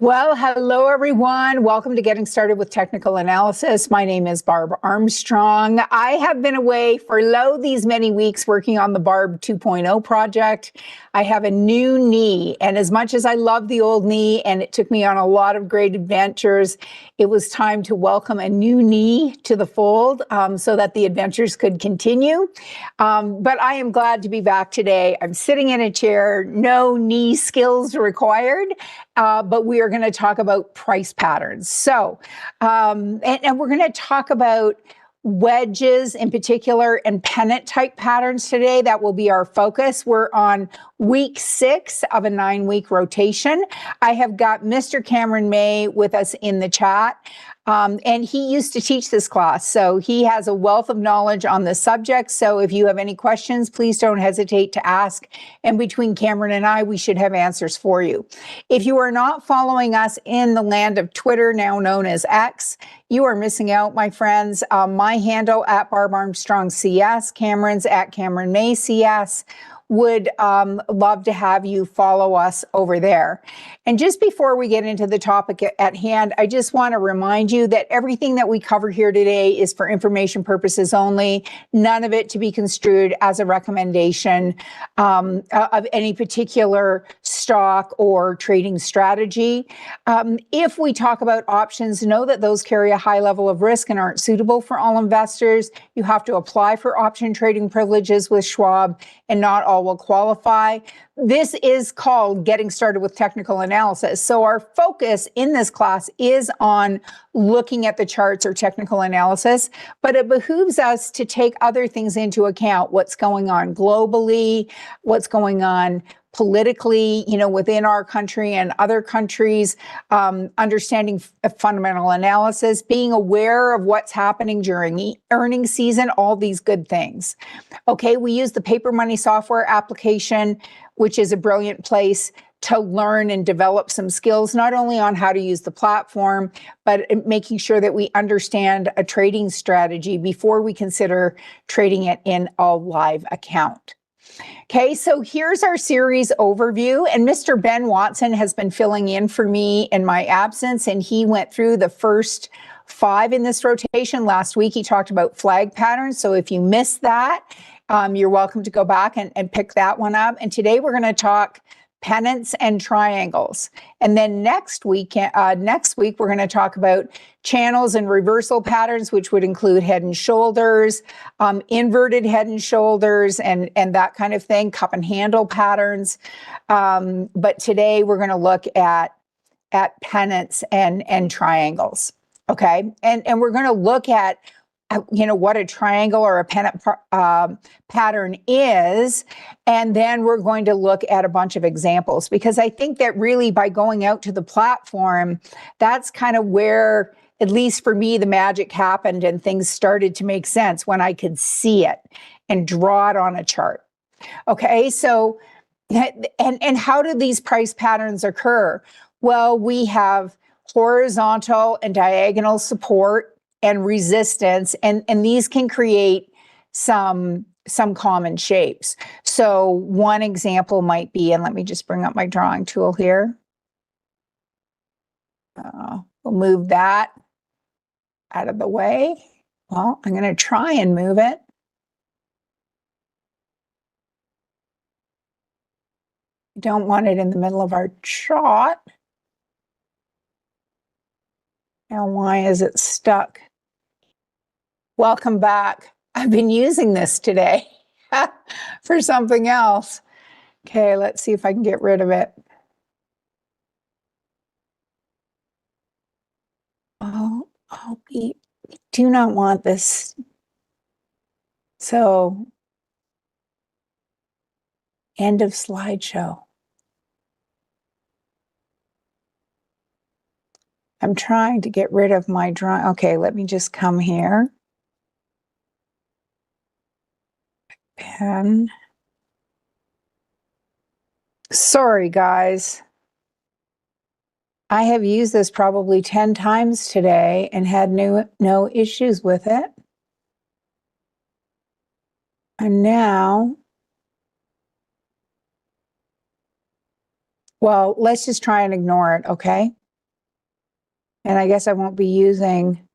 Well, hello, everyone. Welcome to Getting Started with Technical Analysis. My name is Barb Armstrong. I have been away for these many weeks working on the Barb 2.0 project. I have a new knee, and as much as I love the old knee, and it took me on a lot of great adventures, it was time to welcome a new knee to the fold so that the adventures could continue. But I am glad to be back today. I'm sitting in a chair, no knee skills required, but we are going to talk about price patterns. So, and we're going to talk about wedges in particular and pennant type patterns today. That will be our focus. We're on week 6 of a 9-week rotation. I have got Mr. Cameron May with us in the chat. And he used to teach this class, so he has a wealth of knowledge on the subject. So if you have any questions, please don't hesitate to ask. And between Cameron and I, we should have answers for you. If you are not following us in the land of Twitter, now known as X, you are missing out, my friends. My handle at Barb Armstrong CS, Cameron's at Cameron May CS. Would love to have you follow us over there. And just before we get into the topic at hand, I just want to remind you that everything that we cover here today is for information purposes only, none of it to be construed as a recommendation of any particular stock or trading strategy. If we talk about options, know that those carry a high level of risk and aren't suitable for all investors. You have to apply for option trading privileges with Schwab, and not all will qualify. This is called Getting Started with Technical Analysis. So our focus in this class is on looking at the charts or technical analysis, but it behooves us to take other things into account, what's going on globally, what's going on politically, within our country and other countries, understanding fundamental analysis, being aware of what's happening during earnings season, all these good things. Okay, we use the Paper Money software application, which is a brilliant place to learn and develop some skills, not only on how to use the platform, but making sure that we understand a trading strategy before we consider trading it in a live account. Okay, so here's our series overview, and Mr. Ben Watson has been filling in for me in my absence, and he went through the first 5 in this rotation. Last week, he talked about flag patterns, so if you missed that, you're welcome to go back and pick that one up. And today we're going to talk pennants and triangles. And then next week we're going to talk about channels and reversal patterns, which would include head and shoulders, inverted head and shoulders, and that kind of thing, cup and handle patterns. But today we're going to look at pennants and triangles. Okay, and we're going to look at what a triangle or a pennant pattern is. And then we're going to look at a bunch of examples, because I think that really by going out to the platform, that's kind of where, at least for me, the magic happened and things started to make sense when I could see it and draw it on a chart. Okay, so, and how do these price patterns occur? Well, we have horizontal and diagonal support and resistance, and these can create some common shapes. So one example might be, and let me just bring up my drawing tool here. We'll move that out of the way. Well, I'm going to try and move it. Don't want it in the middle of our chart. Now, why is it stuck? Welcome back. I've been using this today for something else. Okay, let's see if I can get rid of it. We do not want this. So, end of slideshow. I'm trying to get rid of my drawing. Okay, let me just come here. Pen. Sorry, guys. I have used this probably 10 times today and had no issues with it. And now, well, let's just try and ignore it, okay? And I guess I won't be using.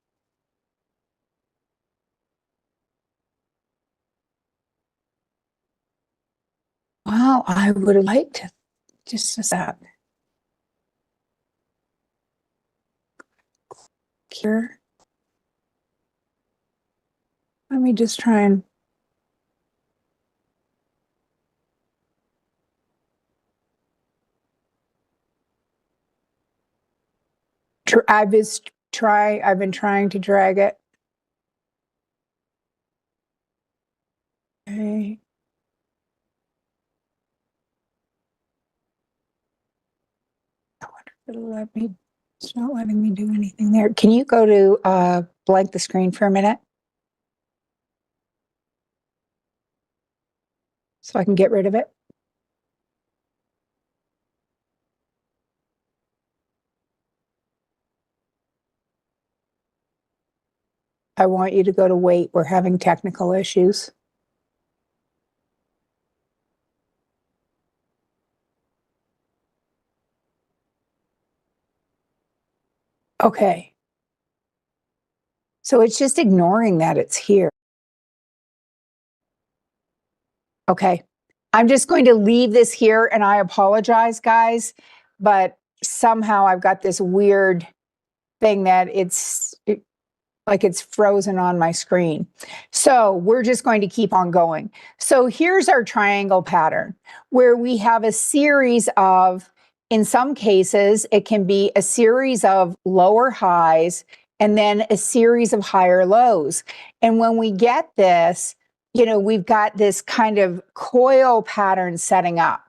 Wow, I would have liked to just that here. Let me just try and. I've been trying to drag it. Okay. I wonder if it'll let me. It's not letting me do anything there. Can you go to blank the screen for a minute? So I can get rid of it? I want you to go to wait. We're having technical issues. Okay. So it's just ignoring that it's here. Okay. I'm just going to leave this here, and I apologize, guys, but somehow I've got this weird thing that like it's frozen on my screen. So we're just going to keep on going. So here's our triangle pattern where we have a series of, in some cases, it can be a series of lower highs and then a series of higher lows. And when we get this, we've got this kind of coil pattern setting up.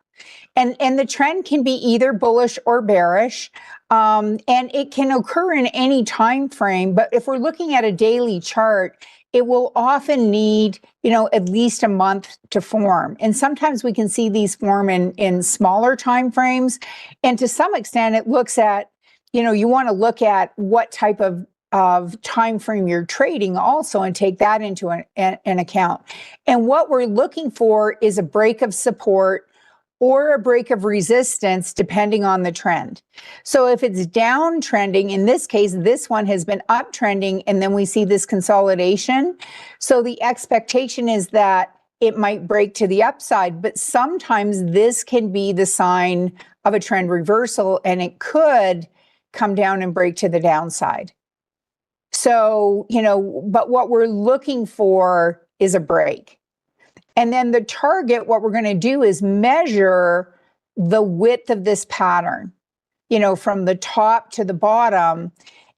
And the trend can be either bullish or bearish. And it can occur in any time frame. But if we're looking at a daily chart, it will often need, at least a month to form. And sometimes we can see these form in smaller time frames. And to some extent, it looks at, you want to look at what type of time frame you're trading also and take that into an account. And what we're looking for is a break of support or a break of resistance, depending on the trend. So if it's downtrending, in this case, this one has been uptrending, and then we see this consolidation. So the expectation is that it might break to the upside, but sometimes this can be the sign of a trend reversal, and it could come down and break to the downside. So, but what we're looking for is a break. And then the target, what we're going to do is measure the width of this pattern, from the top to the bottom.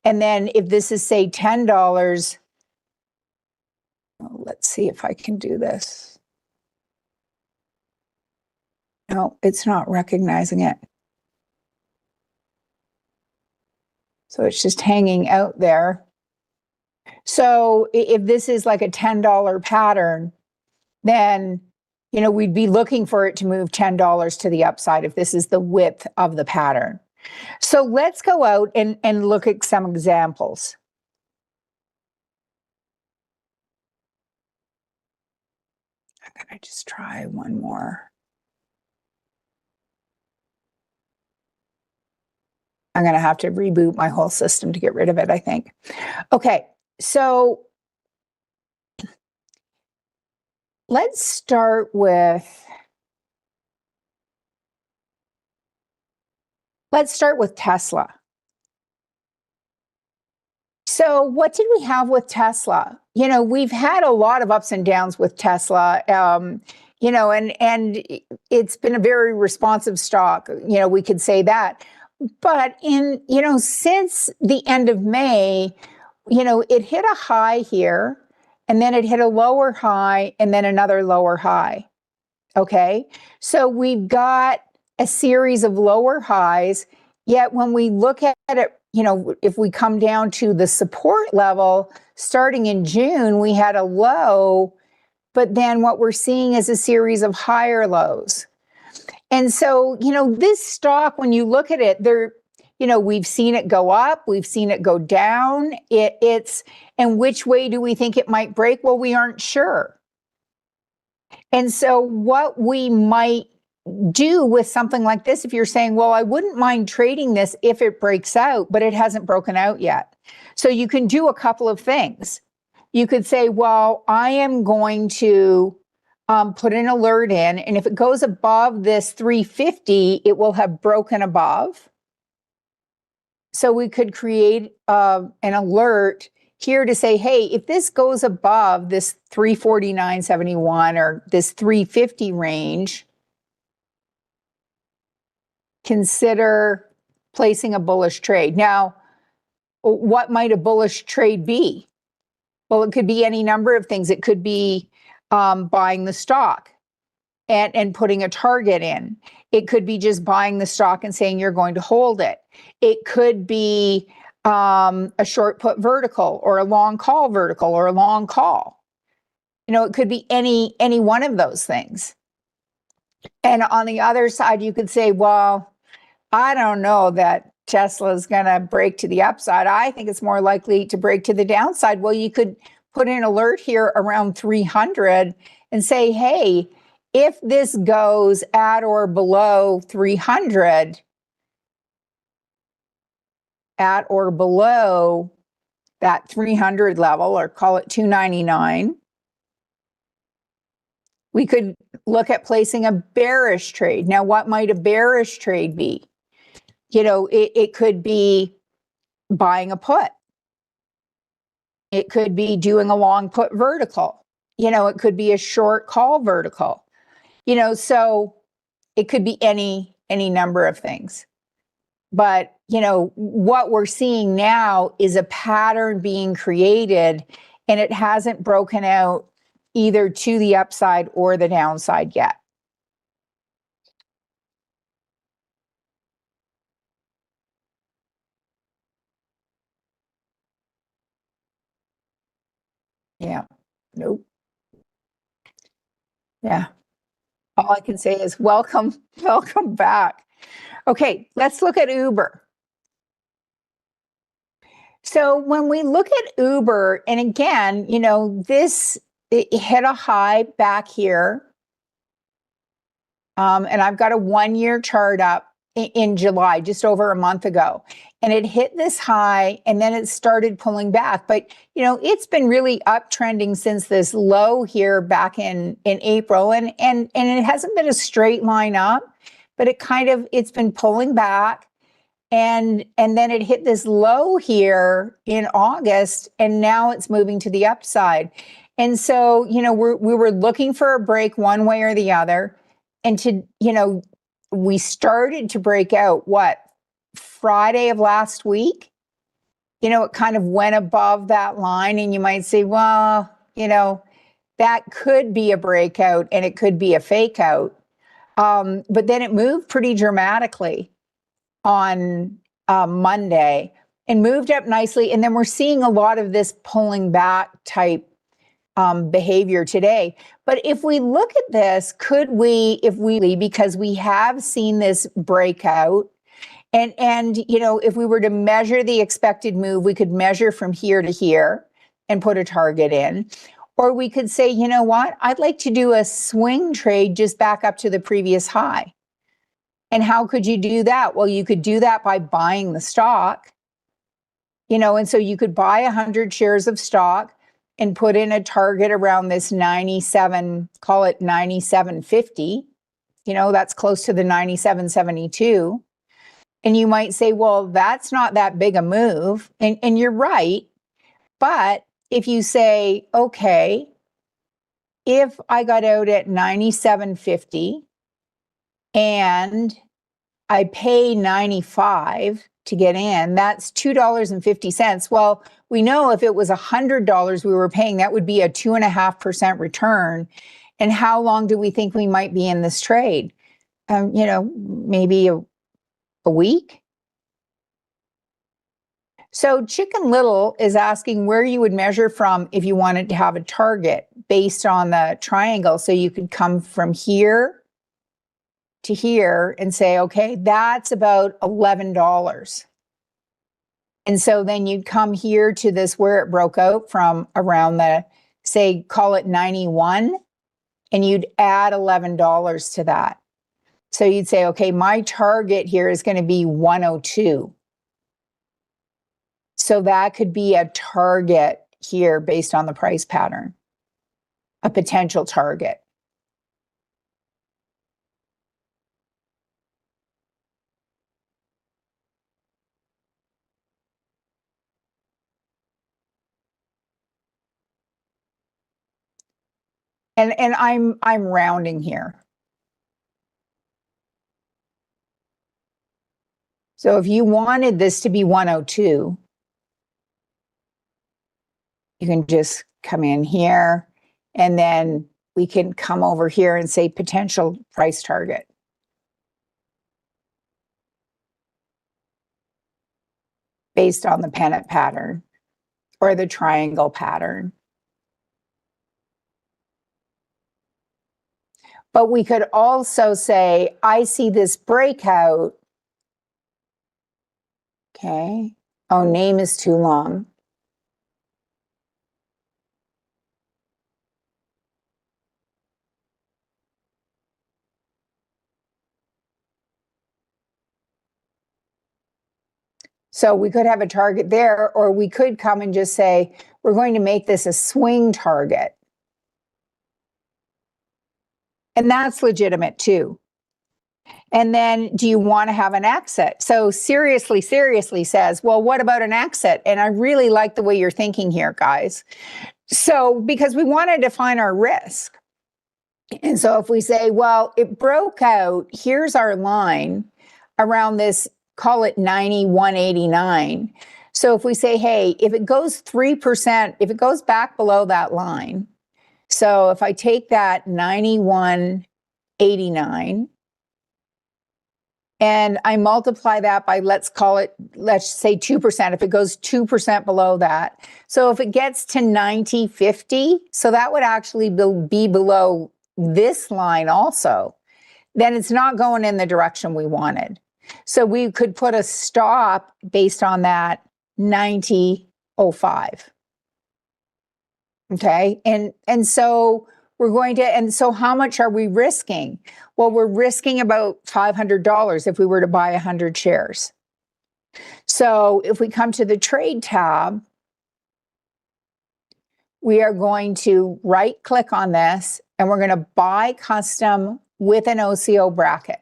And then if this is, say, $10, let's see if I can do this. No, it's not recognizing it. So it's just hanging out there. So if this is like a $10 pattern, then, we'd be looking for it to move $10 to the upside if this is the width of the pattern. So let's go out and look at some examples. I'm going to just try one more. I'm going to have to reboot my whole system to get rid of it, I think. Okay, so let's start with Tesla. So what did we have with Tesla? We've had a lot of ups and downs with Tesla, and it's been a very responsive stock. We could say that. But since the end of May, it hit a high here, and then it hit a lower high, and then another lower high. Okay, so we've got a series of lower highs, yet when we look at it, if we come down to the support level, starting in June, we had a low, but then what we're seeing is a series of higher lows. And so, this stock, when you look at it, we've seen it go up, we've seen it go down. And which way do we think it might break? Well, we aren't sure. And so what we might do with something like this if you're saying, well, I wouldn't mind trading this if it breaks out, but it hasn't broken out yet. So you can do a couple of things. You could say, well, I am going to put an alert in, and if it goes above this 350, it will have broken above. So we could create an alert here to say, hey, if this goes above this 349.71 or this 350 range, consider placing a bullish trade. Now, what might a bullish trade be? Well, it could be any number of things. It could be buying the stock and putting a target in. It could be just buying the stock and saying you're going to hold it. It could be a short put vertical or a long call vertical or a long call. You know, it could be any one of those things. And on the other side, you could say, well, I don't know that Tesla's going to break to the upside. I think it's more likely to break to the downside. Well, you could put an alert here around 300 and say, hey, if this goes at or below 300, at or below that 300 level, or call it 299, we could look at placing a bearish trade. Now, what might a bearish trade be? You know, it could be buying a put. It could be doing a long put vertical. You know, it could be a short call vertical. You know, so it could be any number of things. But, you know, what we're seeing now is a pattern being created, and it hasn't broken out either to the upside or the downside yet. Yeah. Nope. Yeah. All I can say is welcome back. Okay, let's look at Uber. So when we look at Uber, and again, you know, it hit a high back here. And I've got a 1-year chart up in July, just over a month ago. And it hit this high and then it started pulling back. But, you know, it's been really uptrending since this low here back in April. And it hasn't been a straight line up, but it's been pulling back. And then it hit this low here in August, and now it's moving to the upside. And so, you know, we were looking for a break one way or the other. And you know, we started to break out, Friday of last week? You know, it kind of went above that line, and you might say, well, you know, that could be a breakout and it could be a fake out. But then it moved pretty dramatically on Monday and moved up nicely. And then we're seeing a lot of this pulling back type behavior today. But if we look at this, because we have seen this breakout, and you know, if we were to measure the expected move, we could measure from here to here and put a target in. Or we could say, you know what, I'd like to do a swing trade just back up to the previous high. And how could you do that? Well, you could do that by buying the stock, you know, and so you could buy 100 shares of stock and put in a target around this 97, call it 97.50. You know, that's close to the 97.72. And you might say, well, that's not that big a move. And you're right. But if you say, okay, if I got out at 97.50 and I pay 95 to get in, that's $2.50. Well, we know if it was $100 we were paying, that would be a 2.5% return. And how long do we think we might be in this trade? You know, maybe a week. So Chicken Little is asking where you would measure from if you wanted to have a target based on the triangle. So you could come from here to here and say, okay, that's about $11. And so then you'd come here to this where it broke out from around the, say, call it 91, and you'd add $11 to that. So you'd say, okay, my target here is going to be 102. So that could be a target here based on the price pattern, a potential target. And I'm rounding here. So if you wanted this to be 102, you can just come in here, and then we can come over here and say potential price target. Based on the pennant pattern or the triangle pattern. But we could also say, I see this breakout. Okay. Oh, name is too long. So we could have a target there, or we could come and just say, we're going to make this a swing target. And that's legitimate too. And then do you want to have an exit? So seriously says, well, what about an exit? And I really like the way you're thinking here, guys. So because we want to define our risk. And so if we say, well, it broke out, here's our line around this, call it 91.89. So if we say, hey, if it goes 3%, if it goes back below that line, so if I take that 91.89 and I multiply that by, let's say 2%, if it goes 2% below that. So if it gets to 90.50, so that would actually be below this line also, then it's not going in the direction we wanted. So we could put a stop based on that 90.05. Okay, and so we're going to, and so how much are we risking? Well, we're risking about $500 if we were to buy 100 shares. So if we come to the trade tab, we are going to right click on this and we're going to buy custom with an OCO bracket.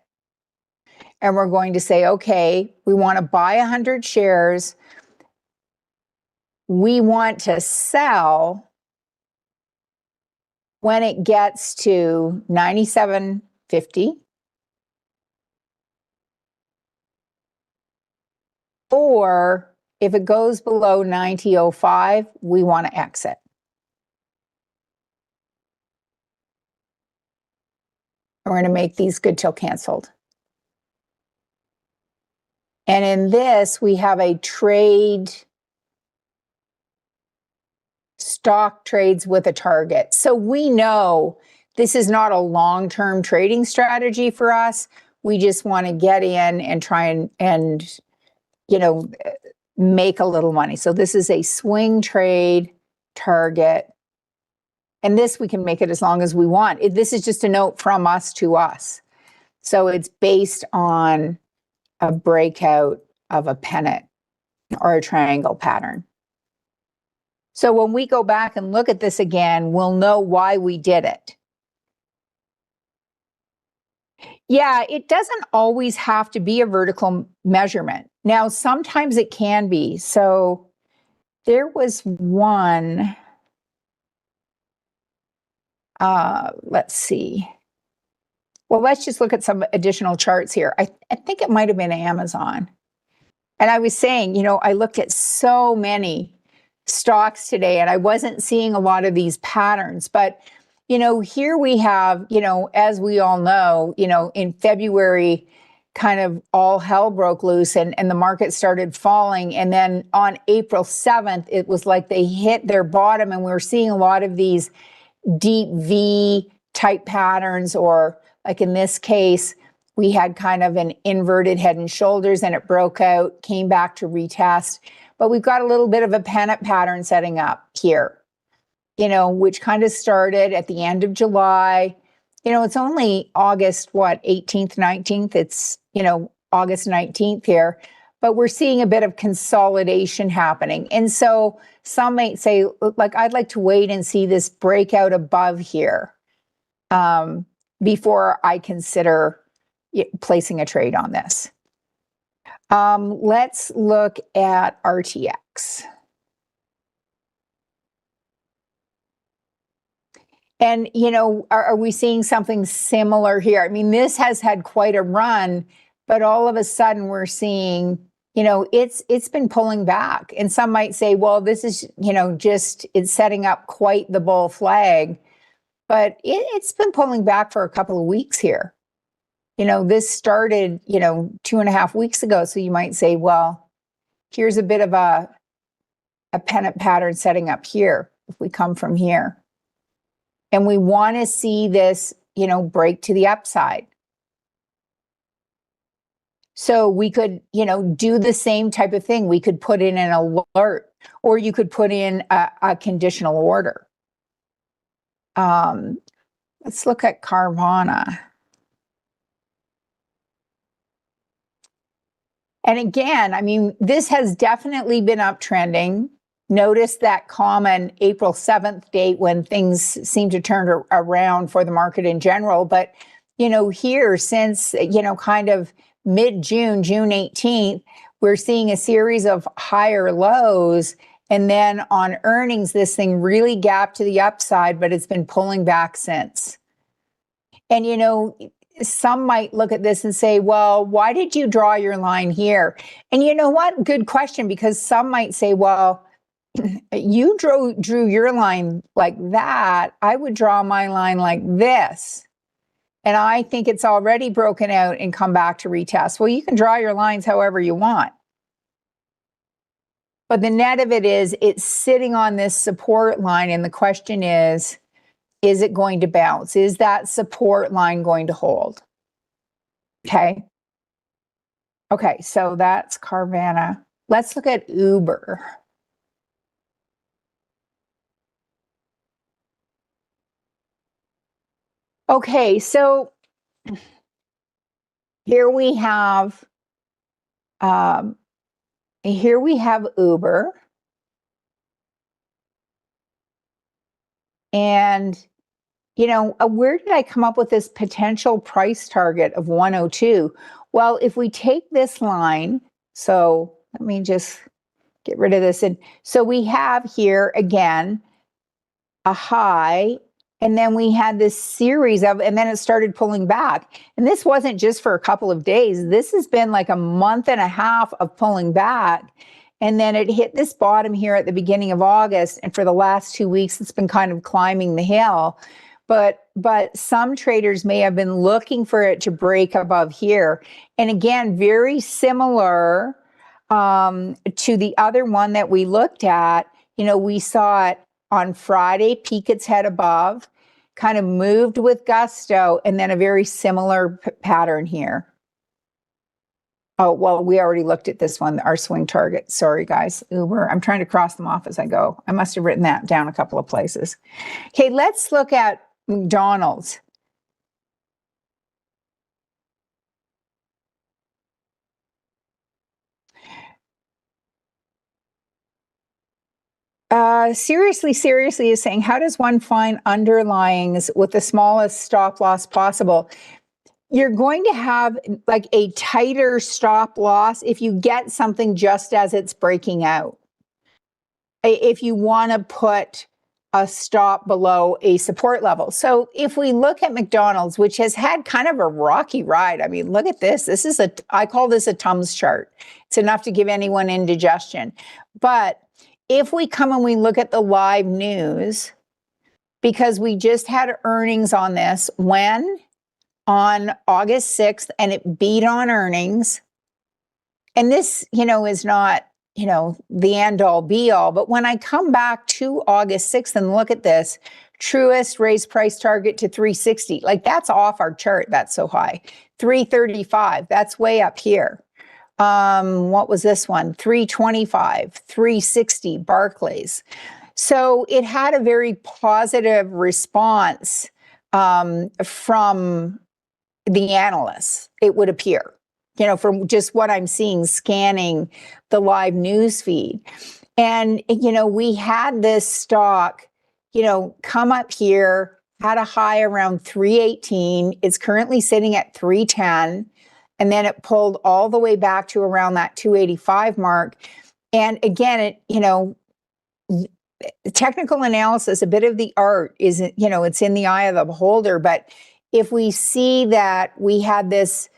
And we're going to say, okay, we want to buy 100 shares. We want to sell when it gets to 97.50. Or if it goes below 90.05, we want to exit. We're going to make these good till canceled. And in this, we have a trade, stock trades with a target. So we know this is not a long-term trading strategy for us. We just want to get in and try and you know, make a little money. So this is a swing trade target. And this, we can make it as long as we want. This is just a note from us to us. So it's based on a breakout of a pennant or a triangle pattern. So when we go back and look at this again, we'll know why we did it. Yeah, it doesn't always have to be a vertical measurement. Now, sometimes it can be. So there was one, let's see. Well, let's just look at some additional charts here. I think it might have been Amazon. And I was saying, you know, I looked at so many stocks today and I wasn't seeing a lot of these patterns. But, you know, here we have, you know, as we all know, you know, in February, kind of all hell broke loose and the market started falling. And then on April 7th, it was like they hit their bottom and we were seeing a lot of these deep V type patterns, or like in this case, we had kind of an inverted head and shoulders and it broke out, came back to retest. But we've got a little bit of a pennant pattern setting up here, you know, which kind of started at the end of July. It's only August, what, 18th, 19th? It's, August 19th here, but we're seeing a bit of consolidation happening. And so some might say, like, I'd like to wait and see this breakout above here before I consider placing a trade on this. Let's look at RTX. And, are we seeing something similar here? I mean, this has had quite a run, but all of a sudden we're seeing, it's been pulling back. And some might say, well, this is, it's setting up quite the bull flag, but it's been pulling back for a couple of weeks here. This started, 2.5 weeks ago. So you might say, well, here's a bit of a pennant pattern setting up here if we come from here. And we want to see this, break to the upside. So we could, do the same type of thing. We could put in an alert, or you could put in a conditional order. Let's look at Carvana. And again, I mean, this has definitely been uptrending. Notice that common April 7th date when things seem to turn around for the market in general. But, here since, kind of mid-June, June 18th, we're seeing a series of higher lows. And then on earnings, this thing really gapped to the upside, but it's been pulling back since. And, some might look at this and say, well, why did you draw your line here? And you know what? Good question, because some might say, well, you drew your line like that. I would draw my line like this. And I think it's already broken out and come back to retest. Well, you can draw your lines however you want. But the net of it is it's sitting on this support line. And the question is it going to bounce? Is that support line going to hold? Okay. Okay, so that's Carvana. Let's look at Uber. Okay, so here we have Uber, and where did I come up with this potential price target of 102? Well, if we take this line, so let me just get rid of this, and so we have here again a high. And then we had this series of, and then it started pulling back. And this wasn't just for a couple of days. This has been like a month and a half of pulling back. And then it hit this bottom here at the beginning of August. And for the last 2 weeks, it's been kind of climbing the hill. But some traders may have been looking for it to break above here. And again, very similar to the other one that we looked at. We saw it on Friday, peek its head above, kind of moved with gusto, and then a very similar pattern here. Oh, well, we already looked at this one, our swing target. Sorry, guys, Uber. I'm trying to cross them off as I go. I must have written that down a couple of places. Okay, let's look at McDonald's. Seriously is saying, how does one find underlyings with the smallest stop loss possible? You're going to have like a tighter stop loss if you get something just as it's breaking out. If you want to put a stop below a support level. So if we look at McDonald's, which has had kind of a rocky ride, I mean, look at this. This is I call this a Tums chart. It's enough to give anyone indigestion. But if we come and we look at the live news, because we just had earnings on this, when? On August 6th, and it beat on earnings. And this, is not, the end all be all. But when I come back to August 6th and look at this, Truist raised price target to 360. Like, that's off our chart. That's so high. 335. That's way up here. What was this one? 325, 360, Barclays. So it had a very positive response from the analysts, it would appear, from just what I'm seeing, scanning the live news feed. And, we had this stock, come up here, had a high around 318. It's currently sitting at 310. And then it pulled all the way back to around that 285 mark. And again, technical analysis, a bit of the art is, it's in the eye of the beholder. But if we see that we had this,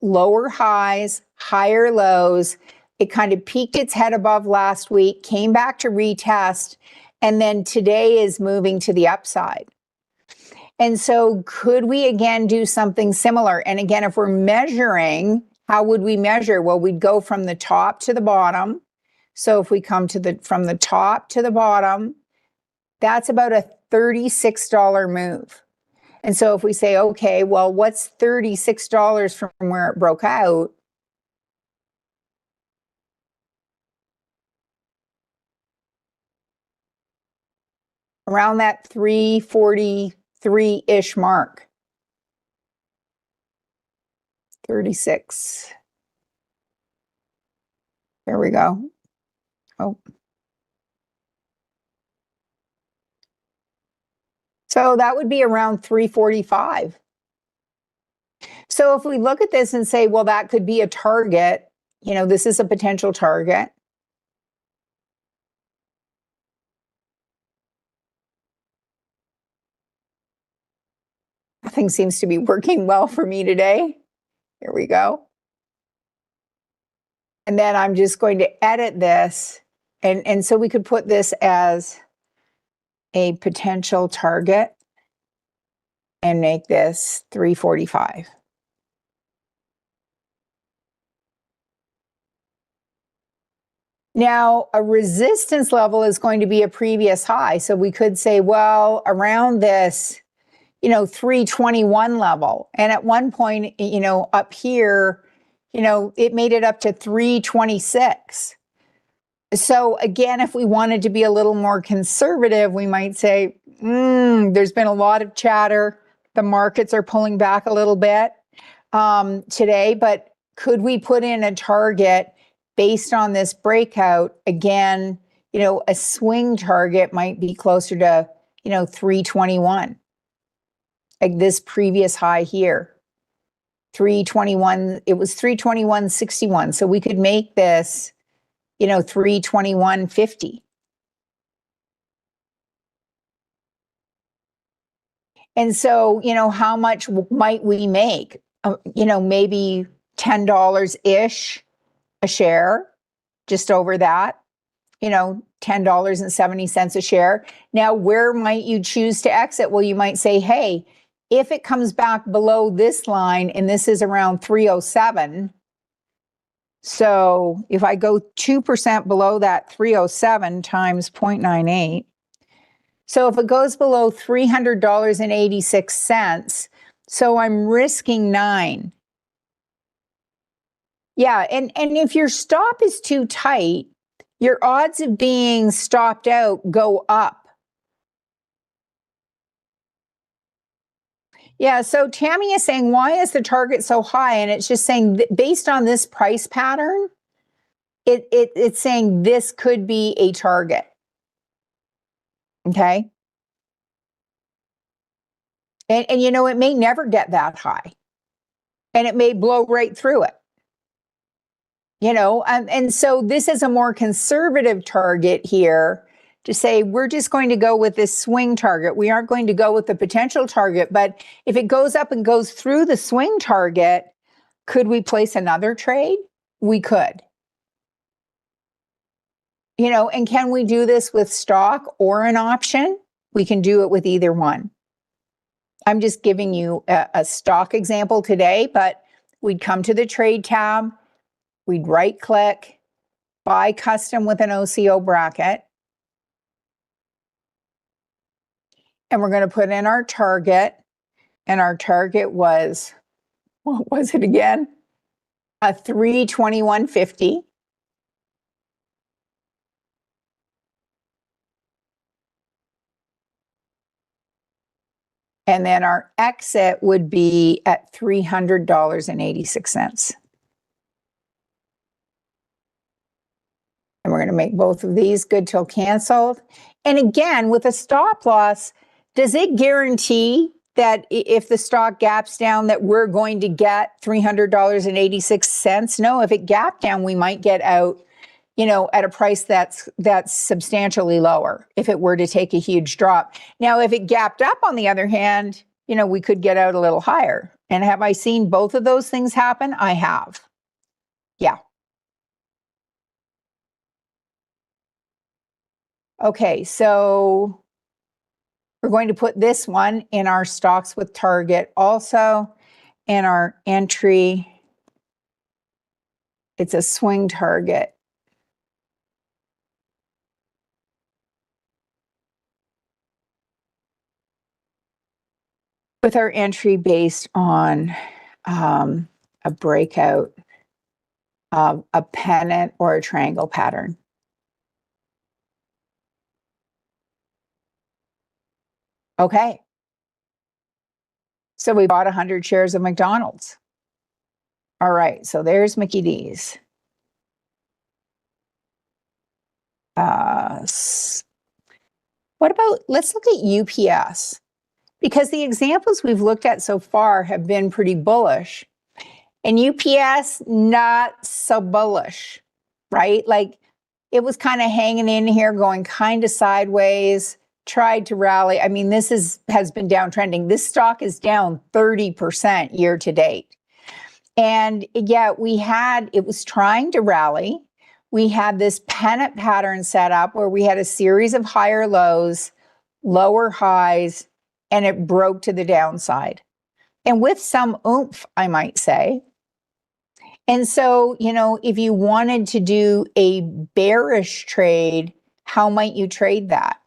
lower highs, higher lows, it kind of peaked its head above last week, came back to retest, and then today is moving to the upside. And so could we again do something similar? And again, if we're measuring, how would we measure? Well, we'd go from the top to the bottom. So if we come from the top to the bottom, that's about a $36 move. And so if we say, okay, well, what's $36 from where it broke out? Around that 343-ish mark. 36. There we go. Oh. So that would be around 345. So if we look at this and say, well, that could be a target, this is a potential target. Nothing seems to be working well for me today. Here we go. And then I'm just going to edit this. And so we could put this as a potential target and make this 345. Now, a resistance level is going to be a previous high. So we could say, well, around this, 321 level. And at one point, up here, it made it up to 326. So again, if we wanted to be a little more conservative, we might say, there's been a lot of chatter. The markets are pulling back a little bit today, but could we put in a target based on this breakout? Again, a swing target might be closer to, 321. Like this previous high here, 321, it was 321.61. So we could make this, 321.50. And so, how much might we make? Maybe $10-ish a share, just over that, $10.70 a share. Now, where might you choose to exit? Well, you might say, hey, if it comes back below this line, and this is around 307, so if I go 2% below that 307 times 0.98, so if it goes below $300.86, so I'm risking 9. Yeah, and if your stop is too tight, your odds of being stopped out go up. Yeah, so Tammy is saying, why is the target so high? And it's just saying, based on this price pattern, it's saying this could be a target. Okay. And it may never get that high. And it may blow right through it. And so this is a more conservative target here to say, we're just going to go with this swing target. We aren't going to go with the potential target. But if it goes up and goes through the swing target, could we place another trade? We could. And can we do this with stock or an option? We can do it with either one. I'm just giving you a stock example today, but we'd come to the trade tab, we'd right click, buy custom with an OCO bracket. And we're going to put in our target. And our target was, what was it again? A 321.50. And then our exit would be at $300.86. And we're going to make both of these good till canceled. And again, with a stop loss, does it guarantee that if the stock gaps down that we're going to get $300.86? No, if it gapped down, we might get out, at a price that's substantially lower if it were to take a huge drop. Now, if it gapped up, on the other hand, we could get out a little higher. And have I seen both of those things happen? I have. Yeah. Okay, so we're going to put this one in our stocks with target also, and our entry, it's a swing target. With our entry based on a breakout of a pennant or a triangle pattern. Okay. So we bought 100 shares of McDonald's. All right, so there's Mickey D's. What about, let's look at UPS, because the examples we've looked at so far have been pretty bullish. And UPS, not so bullish, right? Like it was kind of hanging in here, going kind of sideways, tried to rally. I mean, this has been downtrending. This stock is down 30% year to date. And yet it was trying to rally. We had this pennant pattern set up where we had a series of higher lows, lower highs, and it broke to the downside. And with some oomph, I might say. And so, if you wanted to do a bearish trade, how might you trade that?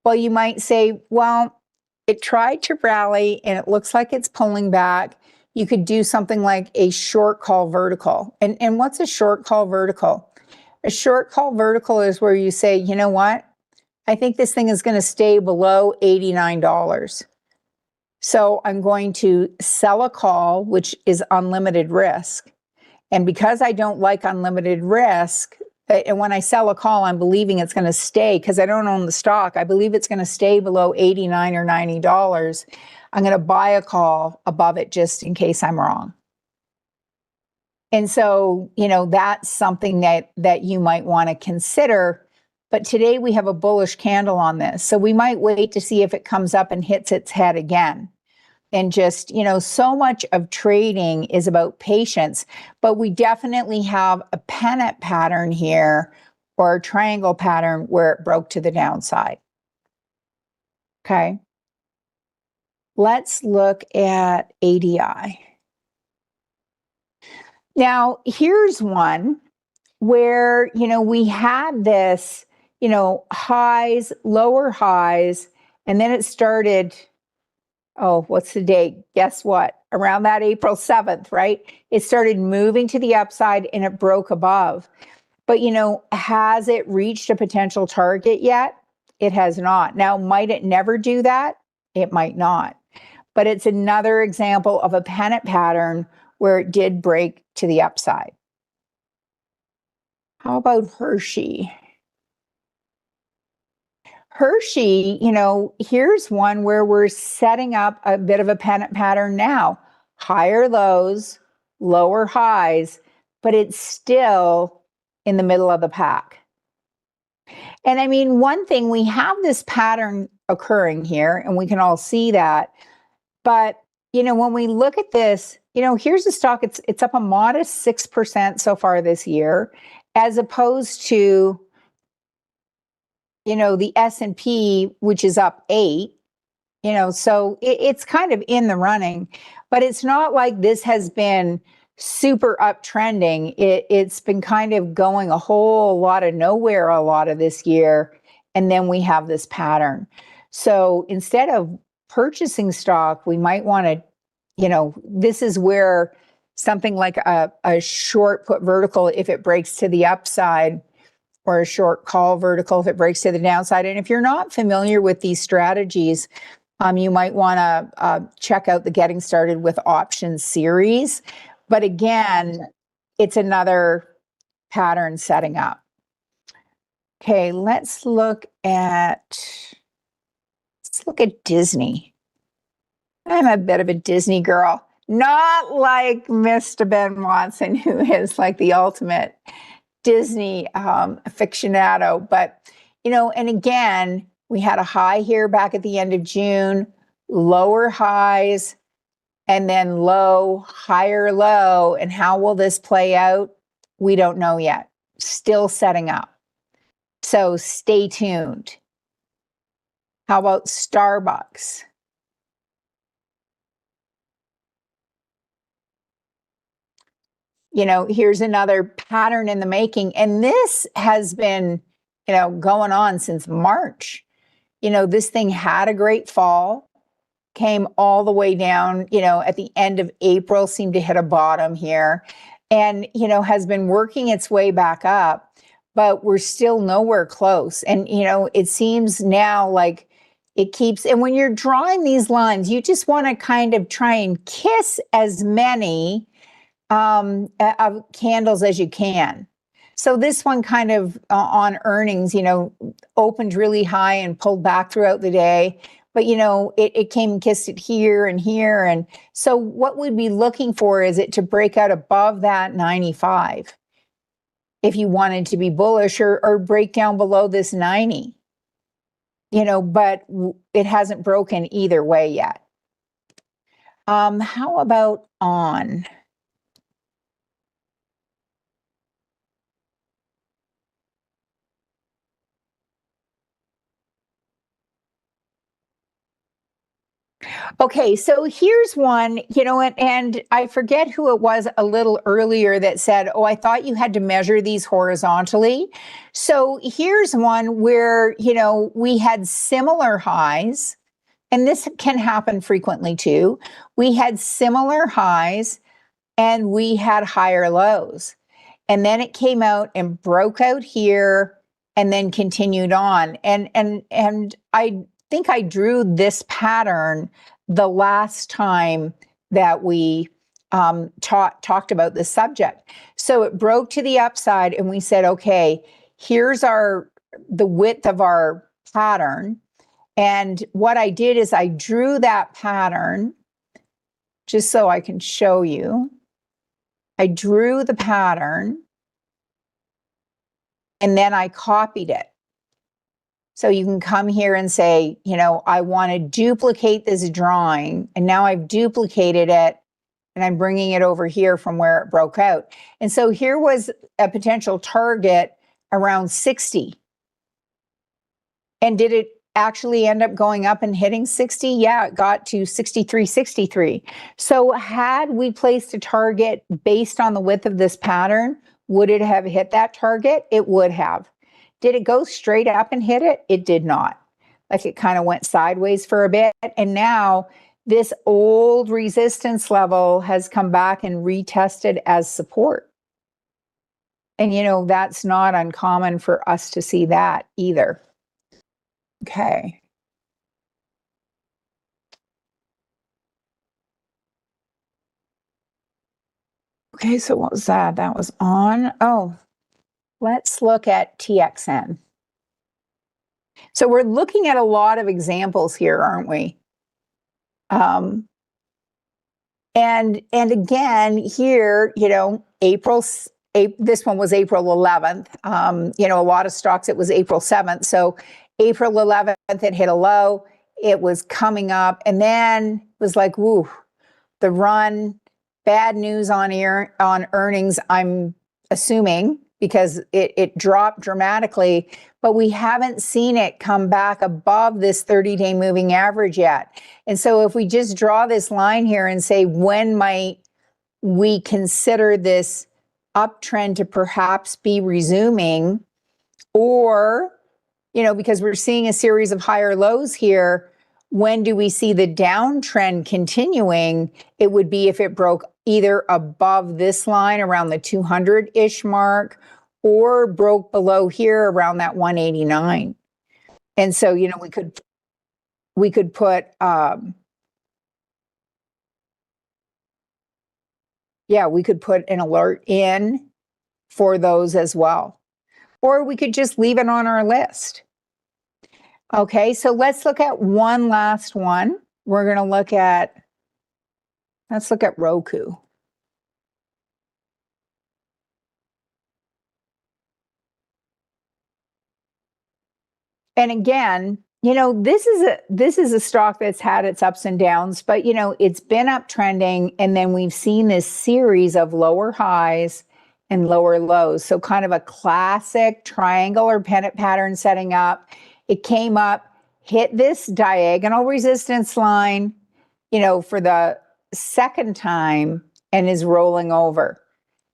Well, you might say, well, it tried to rally and it looks like it's pulling back. You could do something like a short call vertical. And what's a short call vertical? A short call vertical is where you say, you know what? I think this thing is going to stay below $89. So I'm going to sell a call, which is unlimited risk. And because I don't like unlimited risk, and when I sell a call, I'm believing it's going to stay, because I don't own the stock, I believe it's going to stay below $89 or $90. I'm going to buy a call above it just in case I'm wrong. And so, that's something that you might want to consider. But today we have a bullish candle on this. So we might wait to see if it comes up and hits its head again. And just, so much of trading is about patience, but we definitely have a pennant pattern here or a triangle pattern where it broke to the downside. Okay. Let's look at ADI. Now, here's one where, we had this, highs, lower highs, and then it started, what's the date? Guess what? Around that April 7th, right? It started moving to the upside and it broke above. But, has it reached a potential target yet? It has not. Now, might it never do that? It might not. But it's another example of a pennant pattern where it did break to the upside. How about Hershey? Hershey, here's one where we're setting up a bit of a pennant pattern now. Higher lows, lower highs, but it's still in the middle of the pack. And I mean, one thing, we have this pattern occurring here, and we can all see that. But, when we look at this, here's the stock, it's up a modest 6% so far this year, as opposed to, the S&P, which is up 8, so it's kind of in the running, but it's not like this has been super uptrending. It's been kind of going a whole lot of nowhere a lot of this year. And then we have this pattern. So instead of purchasing stock, we might want to, this is where something like a short put vertical, if it breaks to the upside, or a short call vertical if it breaks to the downside. And if you're not familiar with these strategies, You might want to check out the Getting Started with Options series. But again, it's another pattern setting up. Okay, let's look at Disney. I'm a bit of a Disney girl, not like Mr. Ben Watson, who is like the ultimate Disney aficionado. But, you know, and again, we had a high here back at the end of June, lower highs, and then low, higher low. And how will this play out? We don't know yet. Still setting up. So stay tuned. How about Starbucks? You know, here's another pattern in the making. And this has been, you know, going on since March. You know, this thing had a great fall, came all the way down, you know, at the end of April, seemed to hit a bottom here, and, you know, has been working its way back up, but we're still nowhere close. And, you know, it seems now like it keeps, and when you're drawing these lines, you just want to kind of try and kiss as many candles as you can. So this one kind of on earnings, you know, opened really high and pulled back throughout the day. But, you know, it came and kissed it here and here. And so what we'd be looking for is it to break out above that 95 if you wanted to be bullish, or break down below this 90, you know, but it hasn't broken either way yet. How about On? Okay, so here's one, you know, and I forget who it was a little earlier that said, oh, I thought you had to measure these horizontally. So here's one where, you know, we had similar highs, and this can happen frequently too. We had similar highs and we had higher lows. And then it came out and broke out here and then continued on. And I think I drew this pattern the last time that we talked about this subject. So it broke to the upside and we said, okay, here's the width of our pattern. And what I did is I drew that pattern just so I can show you. I drew the pattern and then I copied it. So you can come here and say, you know, I want to duplicate this drawing, and now I've duplicated it and I'm bringing it over here from where it broke out. And so here was a potential target around 60. And did it actually end up going up and hitting 60? Yeah, it got to 63.63. So had we placed a target based on the width of this pattern, would it have hit that target? It would have. Did it go straight up and hit it? It did not. Like, it kind of went sideways for a bit. And now this old resistance level has come back and retested as support. And, you know, that's not uncommon for us to see that either. Okay. Okay, so what was that? That was On. Oh, let's look at TXN. So we're looking at a lot of examples here, aren't we? And again, here, you know, this one was April 11th. You know, a lot of stocks, it was April 7th. So April 11th, it hit a low. It was coming up, and then it was like, woo, the run. Bad news on earnings, I'm assuming, because it dropped dramatically, but we haven't seen it come back above this 30-day moving average yet. And so if we just draw this line here and say, when might we consider this uptrend to perhaps be resuming, or, you know, because we're seeing a series of higher lows here, when do we see the downtrend continuing? It would be if it broke either above this line around the 200-ish mark, or broke below here around that 189. And so, you know, we could put, we could put an alert in for those as well. Or we could just leave it on our list. Okay, so let's look at one last one. We're going to look at, let's look at Roku. And again, you know, this is a stock that's had its ups and downs, but you know, it's been uptrending, and then we've seen this series of lower highs and lower lows. So kind of a classic triangle or pennant pattern setting up. It came up, hit this diagonal resistance line, you know, for the second time, and is rolling over.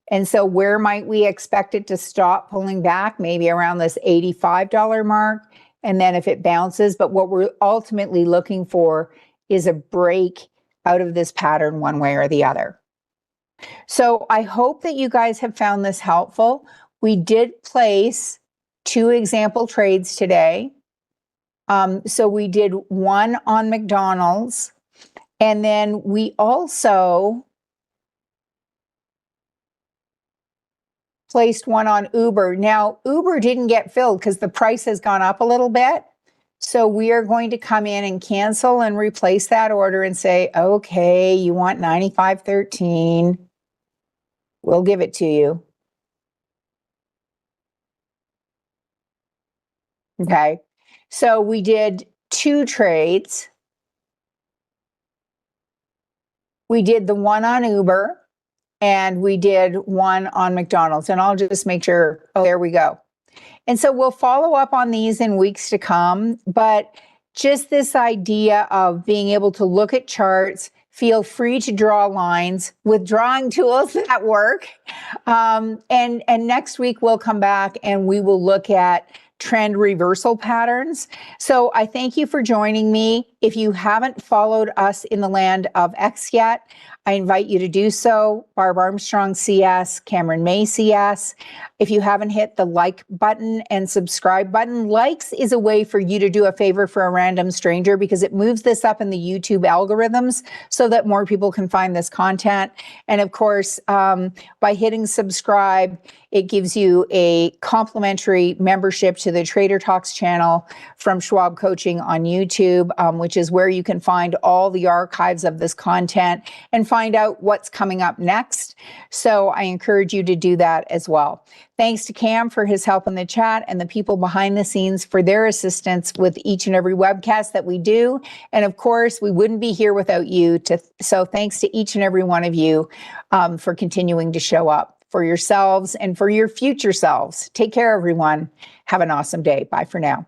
And so where might we expect it to stop pulling back? Maybe around this $85 mark. And then if it bounces, but what we're ultimately looking for is a break out of this pattern one way or the other. So I hope that you guys have found this helpful. We did place 2 example trades today. So we did one on McDonald's, and then we also placed one on Uber. Now, Uber didn't get filled because the price has gone up a little bit. So we are going to come in and cancel and replace that order and say, okay, you want 95.13. We'll give it to you. Okay. So we did 2 trades. We did the one on Uber, and we did one on McDonald's, and I'll just make sure, oh, there we go. And so we'll follow up on these in weeks to come, but just this idea of being able to look at charts, feel free to draw lines with drawing tools that work. And next week we'll come back and we will look at trend reversal patterns. So I thank you for joining me. If you haven't followed us in the land of X yet, I invite you to do so. Barb Armstrong CS, Cameron May CS. If you haven't hit the like button and subscribe button, likes is a way for you to do a favor for a random stranger because it moves this up in the YouTube algorithms so that more people can find this content. And of course, by hitting subscribe, it gives you a complimentary membership to the Trader Talks channel from Schwab Coaching on YouTube, which is where you can find all the archives of this content and find out what's coming up next. So I encourage you to do that as well. Thanks to Cam for his help in the chat and the people behind the scenes for their assistance with each and every webcast that we do. And of course, we wouldn't be here without you. So thanks to each and every one of you for continuing to show up for yourselves and for your future selves. Take care, everyone. Have an awesome day. Bye for now.